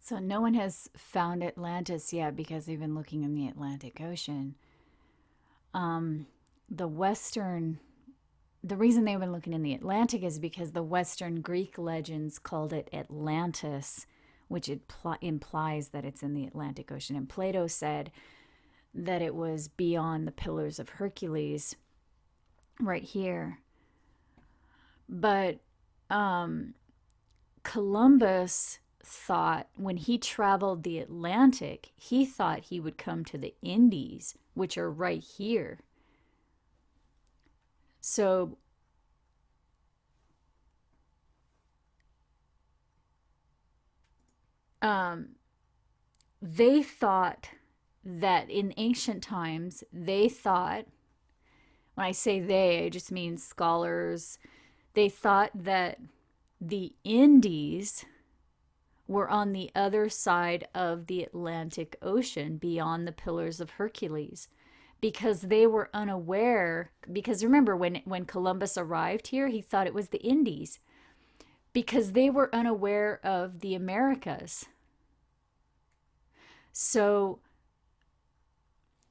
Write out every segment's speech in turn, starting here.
So no one has found Atlantis yet because they've been looking in the Atlantic Ocean. Um, the Western, the reason they've been looking in the Atlantic is because the Western Greek legends called it Atlantis, which implies that it's in the Atlantic Ocean. And Plato said that it was beyond the Pillars of Hercules, right here. But um, Columbus thought when he traveled the Atlantic, he thought he would come to the Indies, which are right here. So um, they thought that in ancient times, they thought, when I say they, I just mean scholars, they thought that the Indies were on the other side of the Atlantic Ocean beyond the Pillars of Hercules because they were unaware. Because remember, when Columbus arrived here, he thought it was the Indies because they were unaware of the Americas. So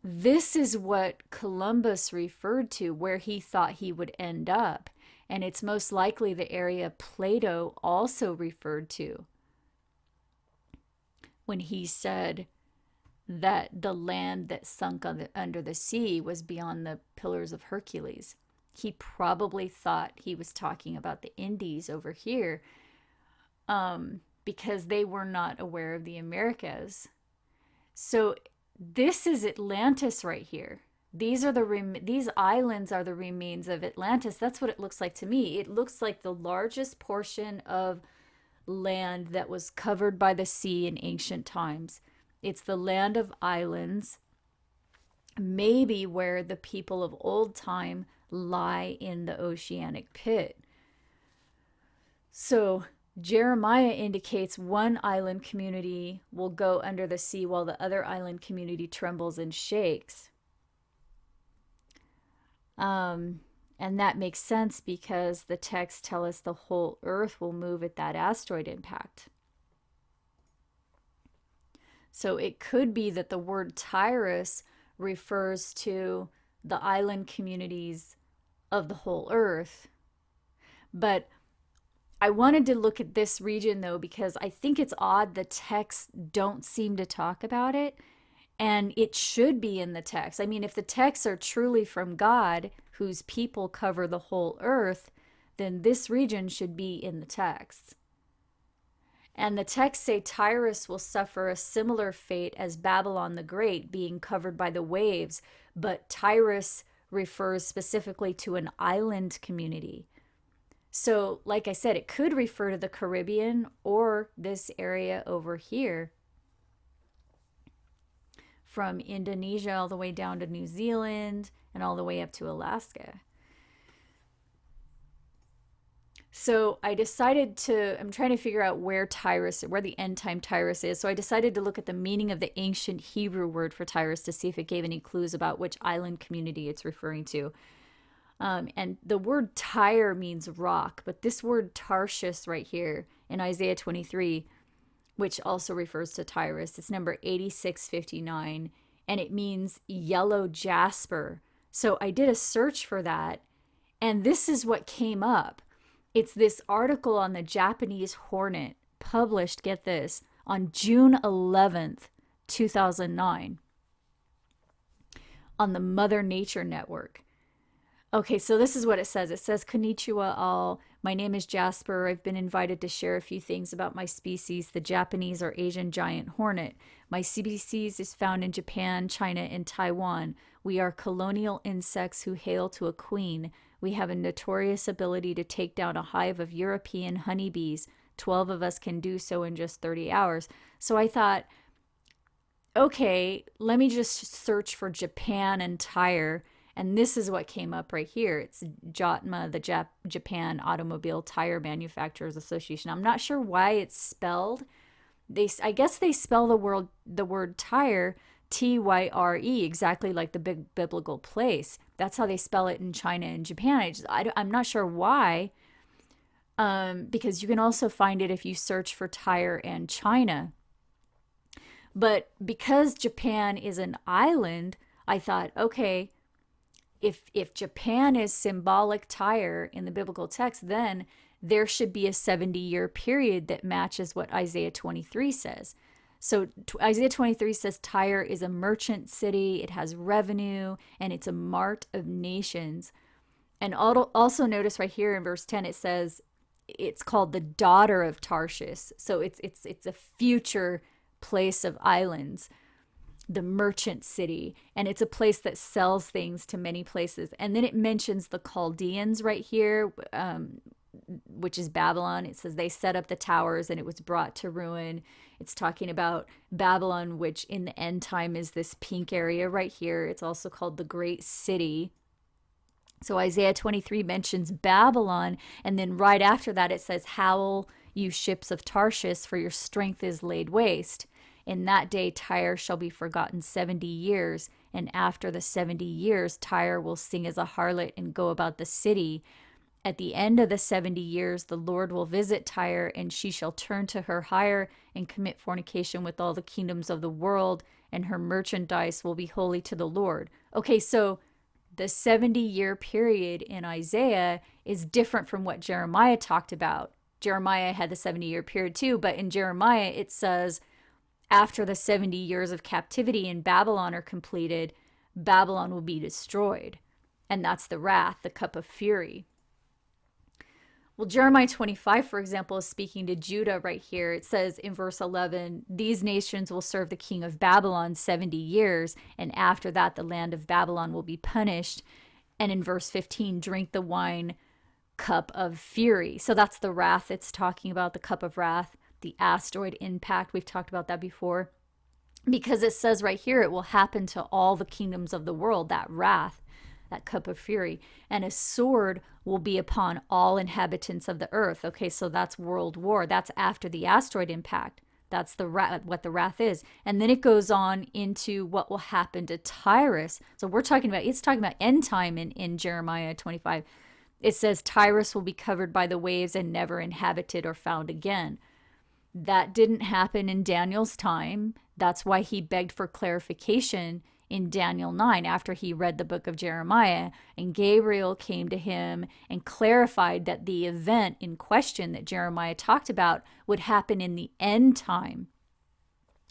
this is what Columbus referred to where he thought he would end up. And it's most likely the area Plato also referred to when he said that the land that sunk under the sea was beyond the Pillars of Hercules. He probably thought he was talking about the Indies over here, because they were not aware of the Americas. So this is Atlantis right here. These islands are the remains of Atlantis. That's what it looks like to me. It looks like the largest portion of land that was covered by the sea in ancient times. It's the land of islands, maybe where the people of old time lie in the oceanic pit. So Jeremiah indicates one island community will go under the sea while the other island community trembles and shakes. And that makes sense because the texts tell us the whole earth will move at that asteroid impact. So it could be that the word Tyrus refers to the island communities of the whole earth. But I wanted to look at this region though because I think it's odd the texts don't seem to talk about it, and it should be in the text. I mean, if the texts are truly from God, whose people cover the whole earth, then this region should be in the text. And the texts say Tyrus will suffer a similar fate as Babylon the Great, being covered by the waves, but Tyrus refers specifically to an island community. So, like I said, it could refer to the Caribbean or this area over here, from Indonesia all the way down to New Zealand and all the way up to Alaska. So I decided I'm trying to figure out where the end time Tyrus is. So I decided to look at the meaning of the ancient Hebrew word for Tyrus to see if it gave any clues about which island community it's referring to. And the word Tyre means rock, but this word Tarshish right here in Isaiah 23, which also refers to Tyrus, it's number 8659, and it means yellow jasper. So I did a search for that, and this is what came up. It's this article on the Japanese hornet published, get this, on June 11th, 2009 on the Mother Nature Network. Okay, so this is what it says. It says, Konnichiwa all. My name is Jasper. I've been invited to share a few things about my species, the Japanese or Asian giant hornet. My species is found in Japan, China, and Taiwan. We are colonial insects who hail to a queen. We have a notorious ability to take down a hive of European honeybees. 12 of us can do so in just 30 hours. So I thought, okay, let me just search for Japan and Tyre. And this is what came up right here. It's JOTMA, the Japan Automobile Tire Manufacturers Association. I'm not sure why it's spelled. I guess they spell the word tire Tyre, exactly like the big biblical place. That's how they spell it in China and Japan. I'm not sure why, because you can also find it if you search for Tyre and China. But because Japan is an island, I thought, okay, if Japan is symbolic Tyre in the biblical text, then there should be a 70-year period that matches what Isaiah 23 says. So Isaiah 23 says Tyre is a merchant city, it has revenue, and it's a mart of nations. And also notice right here in verse 10 it says it's called the daughter of Tarshish. So it's a future place of islands, the merchant city, and it's a place that sells things to many places. And then it mentions the Chaldeans right here, which is Babylon. It says they set up the towers and it was brought to ruin. It's talking about Babylon, which in the end time is this pink area right here. It's also called the Great City. So Isaiah 23 mentions Babylon, and then right after that it says, "Howl, you ships of Tarshish, for your strength is laid waste. In that day Tyre shall be forgotten 70 years, and after the 70 years Tyre will sing as a harlot and go about the city. At the end of the 70 years the Lord will visit Tyre, and she shall turn to her hire and commit fornication with all the kingdoms of the world, and her merchandise will be holy to the Lord." Okay, so the 70-year period in Isaiah is different from what Jeremiah talked about. Jeremiah had the 70-year period too, but in Jeremiah it says after the 70 years of captivity in Babylon are completed, Babylon will be destroyed. And that's the wrath, the cup of fury. Well, Jeremiah 25, for example, is speaking to Judah right here. It says in verse 11, "These nations will serve the king of Babylon 70 years, and after that the land of Babylon will be punished." And in verse 15, "Drink the wine cup of fury." So that's the wrath it's talking about, the cup of wrath, the asteroid impact. We've talked about that before. Because it says right here, it will happen to all the kingdoms of the world, that wrath, that cup of fury. And a sword will be upon all inhabitants of the earth. Okay, so that's world war. That's after the asteroid impact. That's what the wrath is. And then it goes on into what will happen to Tyrus. So it's talking about end time in Jeremiah 25. It says Tyrus will be covered by the waves and never inhabited or found again. That didn't happen in Daniel's time. That's why he begged for clarification in Daniel 9 after he read the book of Jeremiah, and Gabriel came to him and clarified that the event in question that Jeremiah talked about would happen in the end time.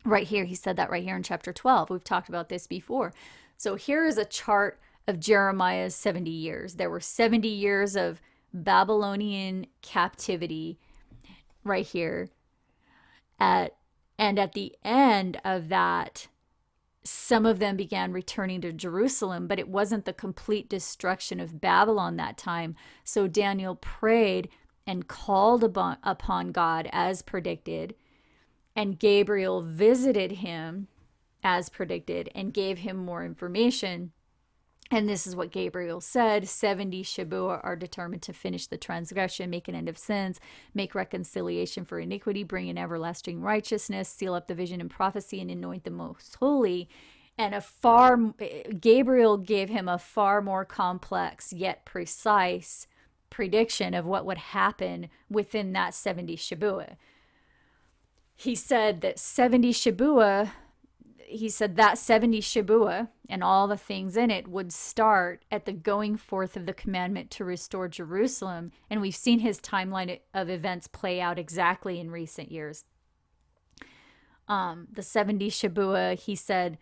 Right here, he said that right here in chapter 12. We've talked about this before. So here is a chart of Jeremiah's 70 years. There were 70 years of Babylonian captivity right here. And at the end of that, some of them began returning to Jerusalem, but it wasn't the complete destruction of Babylon that time. So Daniel prayed and called upon God as predicted, and Gabriel visited him as predicted and gave him more information. And this is what Gabriel said: 70 Shabuah are determined to finish the transgression, make an end of sins, make reconciliation for iniquity, bring in everlasting righteousness, seal up the vision and prophecy, and anoint the most holy. And Gabriel gave him a far more complex yet precise prediction of what would happen within that 70 Shabuah. He said that 70 Shabuah and all the things in it would start at the going forth of the commandment to restore Jerusalem. And we've seen his timeline of events play out exactly in recent years. The 70 Shabuah, he said,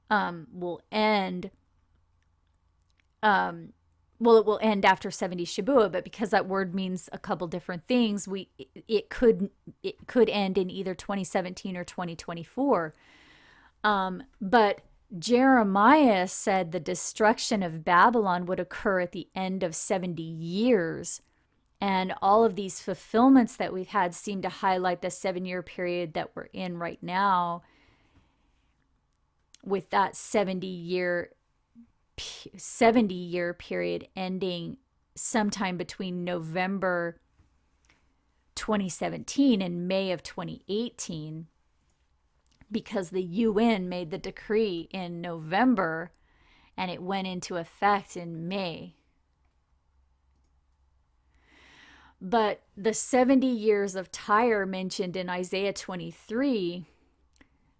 will end. It will end after 70 Shabuah, but because that word means a couple different things, it could end in either 2017 or 2024. But Jeremiah said the destruction of Babylon would occur at the end of 70 years. And all of these fulfillments that we've had seem to highlight the 7-year period that we're in right now, with that 70-year period ending sometime between November 2017 and May of 2018. Because the UN made the decree in November and it went into effect in May. But the 70 years of Tyre mentioned in Isaiah 23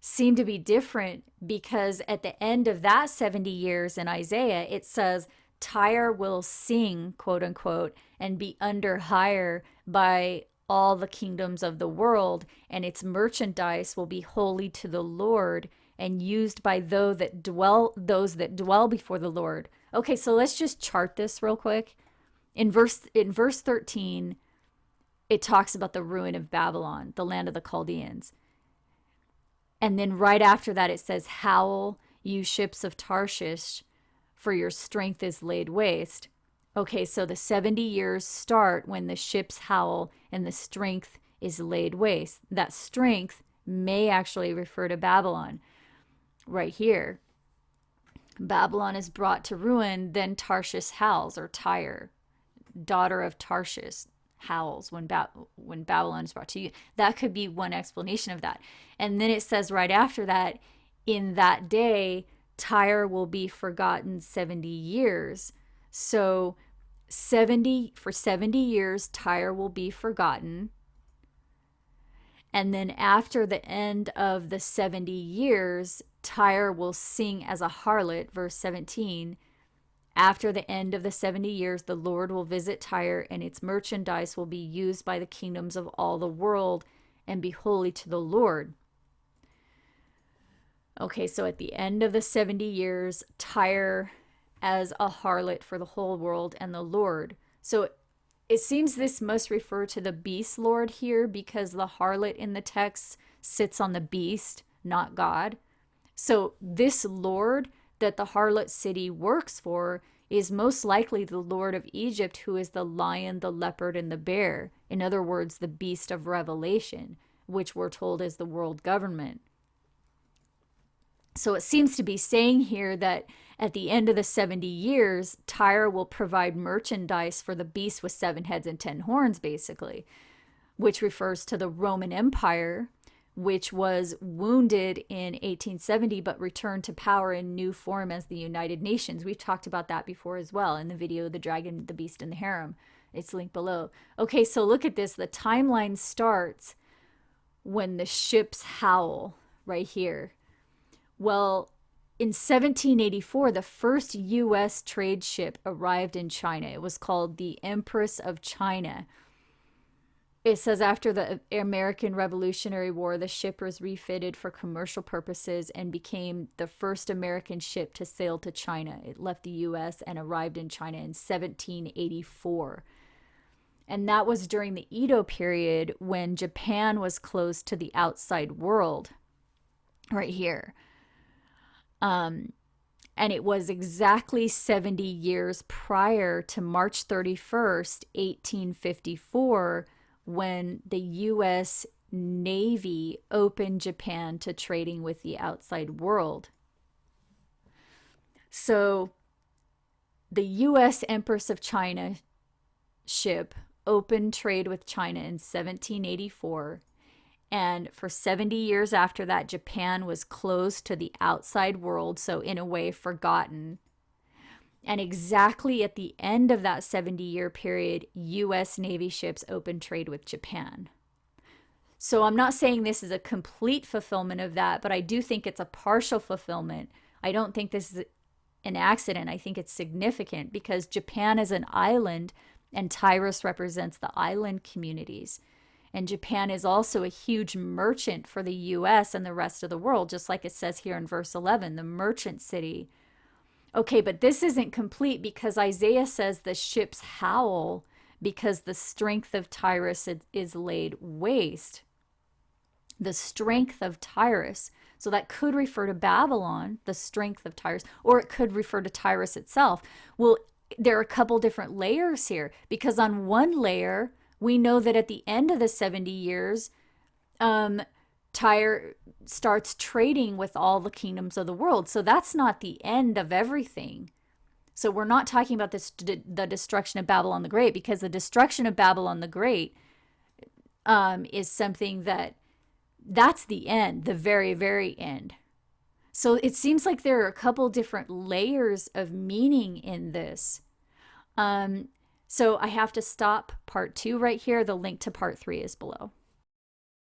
seem to be different, because at the end of that 70 years in Isaiah, it says Tyre will sing, quote unquote, and be under hire by all the kingdoms of the world, and its merchandise will be holy to the Lord and used by those that dwell before the Lord. Okay, so let's just chart this real quick. In verse 13, it talks about the ruin of Babylon, the land of the Chaldeans. And then right after that, it says, "Howl, you ships of Tarshish, for your strength is laid waste." Okay, so the 70 years start when the ships howl and the strength is laid waste. That strength may actually refer to Babylon right here. Babylon is brought to ruin, then Tarshish howls, or Tyre, daughter of Tarshish, howls when Babylon is brought to you. That could be one explanation of that. And then it says right after that, in that day, Tyre will be forgotten 70 years. So 70 years, Tyre will be forgotten. And then after the end of the 70 years, Tyre will sing as a harlot, verse 17. After the end of the 70 years, the Lord will visit Tyre, and its merchandise will be used by the kingdoms of all the world and be holy to the Lord. Okay, so at the end of the 70 years, Tyre as a harlot for the whole world and the Lord. So it seems this must refer to the beast Lord here, because the harlot in the text sits on the beast, not God. So this Lord that the harlot city works for is most likely the Lord of Egypt, who is the lion, the leopard, and the bear. In other words, the beast of Revelation, which we're told is the world government. So it seems to be saying here that at the end of the 70 years, Tyre will provide merchandise for the beast with 7 heads and 10 horns, basically, which refers to the Roman Empire, which was wounded in 1870 but returned to power in new form as the United Nations. We've talked about that before as well in the video, The Dragon, the Beast, and the Harem. It's linked below. Okay, so look at this. The timeline starts when the ships howl right here. Well, in 1784, the first U.S. trade ship arrived in China. It was called the Empress of China. It says after the American Revolutionary War, the ship was refitted for commercial purposes and became the first American ship to sail to China. It left the U.S. and arrived in China in 1784. And that was during the Edo period, when Japan was closed to the outside world, right here. And it was exactly 70 years prior to March 31st, 1854, when the U.S. Navy opened Japan to trading with the outside world. So the U.S. Empress of China ship opened trade with China in 1784. And for 70 years after that, Japan was closed to the outside world, so in a way forgotten. And exactly at the end of that 70-year period, U.S. Navy ships opened trade with Japan. So I'm not saying this is a complete fulfillment of that, but I do think it's a partial fulfillment. I don't think this is an accident. I think it's significant because Japan is an island, and Tyrus represents the island communities. And Japan is also a huge merchant for the U.S. and the rest of the world, just like it says here in verse 11, the merchant city. Okay, but this isn't complete, because Isaiah says the ships howl because the strength of Tyrus is laid waste. The strength of Tyrus. So that could refer to Babylon, the strength of Tyrus, or it could refer to Tyrus itself. Well, there are a couple different layers here, because on one layer, we know that at the end of the 70 years, Tyre starts trading with all the kingdoms of the world. So that's not the end of everything. So we're not talking about the destruction of Babylon the Great, because the destruction of Babylon the Great is something that's the end, the very, very end. So it seems like there are a couple different layers of meaning in this. So I have to stop part 2 right here. The link to part 3 is below.